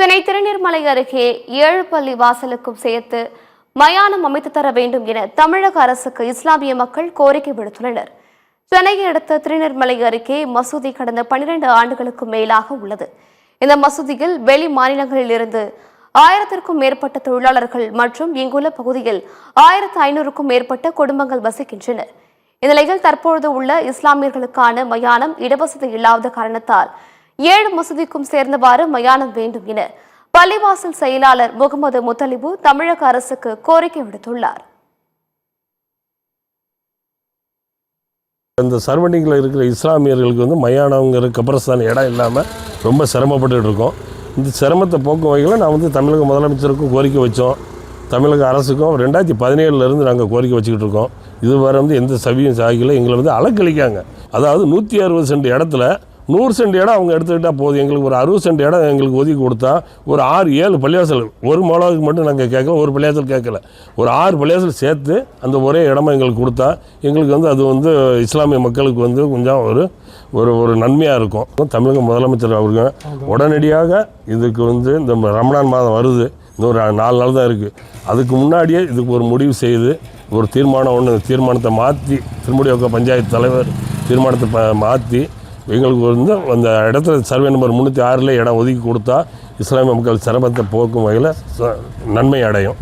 சென்னை திருநீர்மலை அருகே 7 பள்ளி வாசலுக்கும் சேர்த்து மயானம் அமைத்து தர வேண்டும் என தமிழக அரசுக்கு இஸ்லாமிய மக்கள் கோரிக்கை விடுத்துள்ளனர். சென்னையை அடுத்த திருநீர்மலை அருகே மசூதி கடந்த 12 ஆண்டுகளுக்கு மேலாக உள்ளது. இந்த மசூதியில் வெளி மாநிலங்களில் இருந்து 1000க்கும் மேற்பட்ட தொழிலாளர்கள் மற்றும் இங்குள்ள பகுதியில் 1500க்கும் மேற்பட்ட குடும்பங்கள் வசிக்கின்றனர். இந்நிலையில் தற்பொழுது உள்ள இஸ்லாமியர்களுக்கான மயானம் இடவசதி இல்லாத காரணத்தால் 7 மசூதிக்கும் சேர்ந்தவாறு மயானம் வேண்டும் என பள்ளிவாசல் செயலாளர் முகமது முத்தலிபு தமிழக அரசுக்கு கோரிக்கை விடுத்துள்ளார். இந்த சரௌண்டிங்கில் இருக்கிற இஸ்லாமியர்களுக்கு மயானங்கிற கபரஸ்தான் இடம் இல்லாமல் ரொம்ப சிரமப்பட்டு இருக்கோம். இந்த சிரமத்தை போக்கும் வகையில் நான் தமிழக முதலமைச்சருக்கும் கோரிக்கை வச்சோம். தமிழக அரசுக்கும் 2017 நாங்கள் கோரிக்கை வச்சுக்கிட்டு இருக்கோம். இதுவரை எந்த சவியும் சாகில எங்களை அலக்களிக்காங்க. அதாவது 160 சென்ட் இடத்துல 100 சென்ட் இடம் அவங்க எடுத்துக்கிட்டால் போதும். எங்களுக்கு ஒரு 60 சென்ட் இடம் எங்களுக்கு ஒதுக்கி கொடுத்தா ஒரு 6-7 பள்ளிவாசல், ஒரு மோலாவுக்கு மட்டும் நாங்கள் கேட்கல, ஒரு பள்ளிவாசல் கேட்கல, ஒரு 6 பள்ளிவாசல் சேர்த்து அந்த ஒரே இடமா எங்களுக்கு கொடுத்தா எங்களுக்கு அது இஸ்லாமிய மக்களுக்கு கொஞ்சம் ஒரு நன்மையாக இருக்கும். தமிழக முதலமைச்சர் அவருங்க உடனடியாக இதுக்கு இந்த ரமணான் மாதம் வருது, இன்னும் ஒரு 4 நாள் தான் இருக்குது. அதுக்கு முன்னாடியே இதுக்கு ஒரு முடிவு செய்து ஒரு தீர்மானத்தை மாற்றி திருமுடியோக்க பஞ்சாயத்து தலைவர் தீர்மானத்தை மாற்றி எங்களுக்கு அந்த இடத்துல சர்வே நம்பர் 306 இடம் ஒதுக்கி கொடுத்தா இஸ்லாமிய மக்கள் சிரமத்தை போக்கும் வகையில் நன்மை அடையும்.